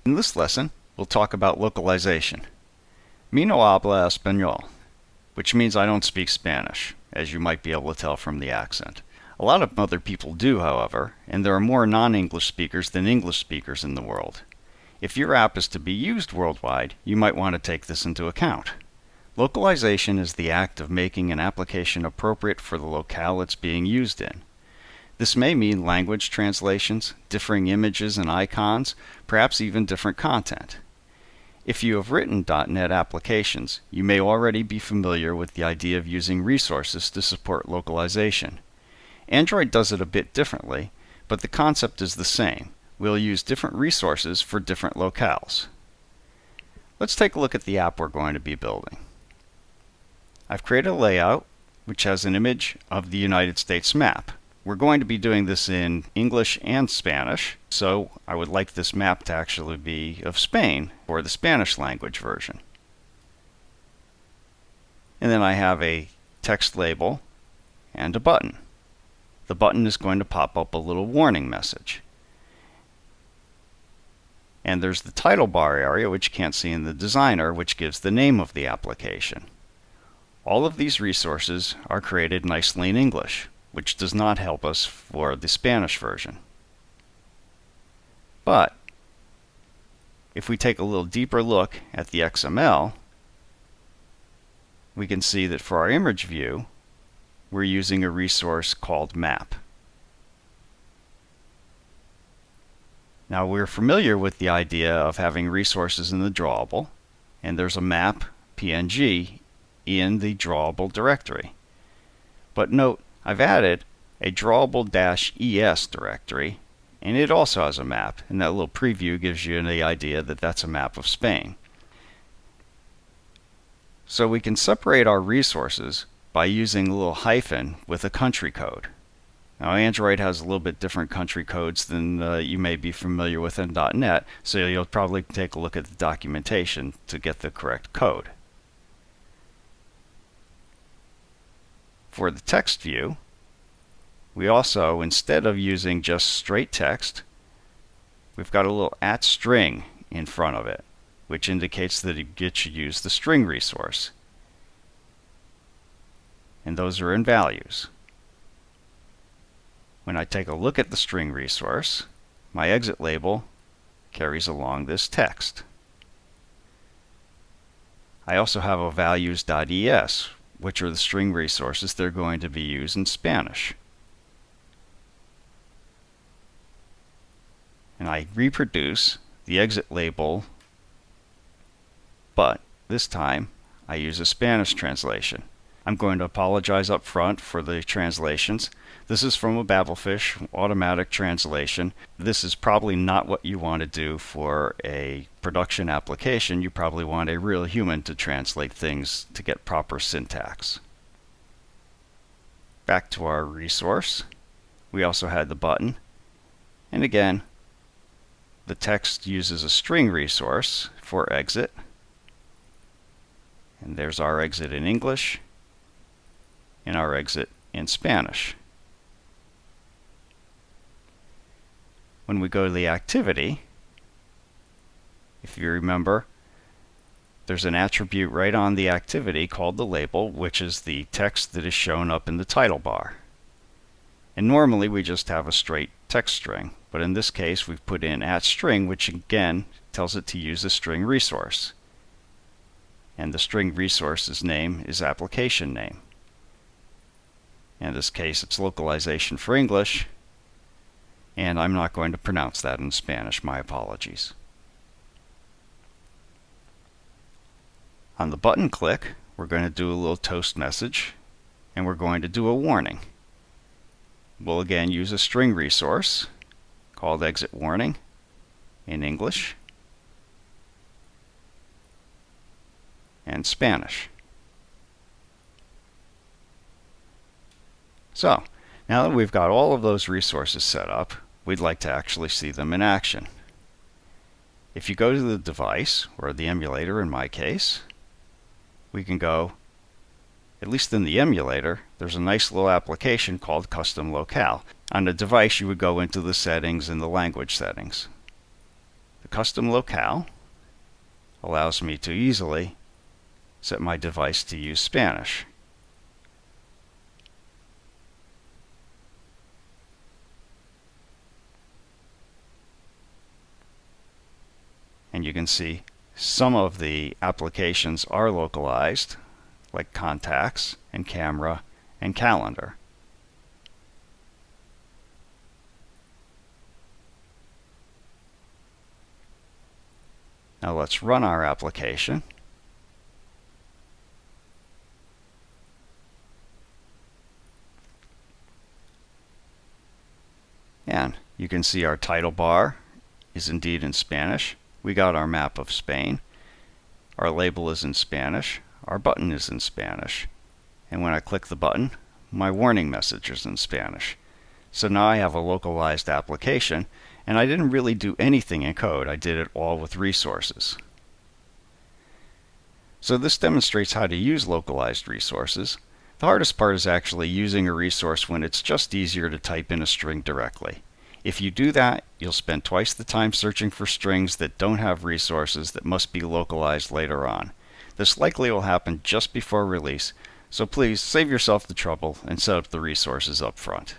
In this lesson, we'll talk about localization. Mi no habla español, which means I don't speak Spanish, as you might be able to tell from the accent. A lot of other people do, however, and there are more non-English speakers than English speakers in the world. If your app is to be used worldwide, you might want to take this into account. Localization is the act of making an application appropriate for the locale it's being used in. This may mean language translations, differing images and icons, perhaps even different content. If you have written .NET applications, you may already be familiar with the idea of using resources to support localization. Android does it a bit differently, but the concept is the same. We'll use different resources for different locales. Let's take a look at the app we're going to be building. I've created a layout which has an image of the United States map. We're going to be doing this in English and Spanish, so I would like this map to actually be of Spain or the Spanish language version. And then I have a text label and a button. The button is going to pop up a little warning message. And there's the title bar area, which you can't see in the designer, which gives the name of the application. All of these resources are created nicely in English, which does not help us for the Spanish version. But if we take a little deeper look at the XML, we can see that for our image view, we're using a resource called map. Now we're familiar with the idea of having resources in the drawable, and there's a map PNG in the drawable directory. But note, I've added a drawable-es directory, and it also has a map, and that little preview gives you the idea that that's a map of Spain. So we can separate our resources by using a little hyphen with a country code. Now Android has a little bit different country codes than you may be familiar with in .NET, so you'll probably take a look at the documentation to get the correct code. For the text view, we also, instead of using just straight text, we've got a little @string in front of it, which indicates that it should use the string resource. And those are in values. When I take a look at the string resource, my exit label carries along this text. I also have a values.es, which are the string resources that are going to be used in Spanish. And I reproduce the exit label, but this time I use a Spanish translation. I'm going to apologize up front for the translations. This is from a Babelfish automatic translation. This is probably not what you want to do for a production application. You probably want a real human to translate things to get proper syntax. Back to our resource. We also had the button. And again, the text uses a string resource for exit. And there's our exit in English and our exit in Spanish. When we go to the activity, if you remember, there's an attribute right on the activity called the label, which is the text that is shown up in the title bar. And normally we just have a straight text string, but in this case we've put in @string, which again tells it to use a string resource. And the string resource's name is application name. In this case it's localization for English, and I'm not going to pronounce that in Spanish, my apologies. On the button click, we're going to do a little toast message, and we're going to do a warning. We'll again use a string resource called exit warning in English and Spanish. So, now that we've got all of those resources set up, we'd like to actually see them in action. If you go to the device, or the emulator in my case, we can go, at least in the emulator, there's a nice little application called Custom Locale. On the device, you would go into the settings and the language settings. The custom locale allows me to easily set my device to use Spanish. And you can see some of the applications are localized, like contacts and camera and calendar. Now let's run our application. And you can see our title bar is indeed in Spanish. We got our map of Spain. Our label is in Spanish. Our button is in Spanish. And when I click the button, my warning message is in Spanish. So now I have a localized application, and I didn't really do anything in code. I did it all with resources. So this demonstrates how to use localized resources. The hardest part is actually using a resource when it's just easier to type in a string directly. If you do that, you'll spend twice the time searching for strings that don't have resources that must be localized later on. This likely will happen just before release, so please save yourself the trouble and set up the resources up front.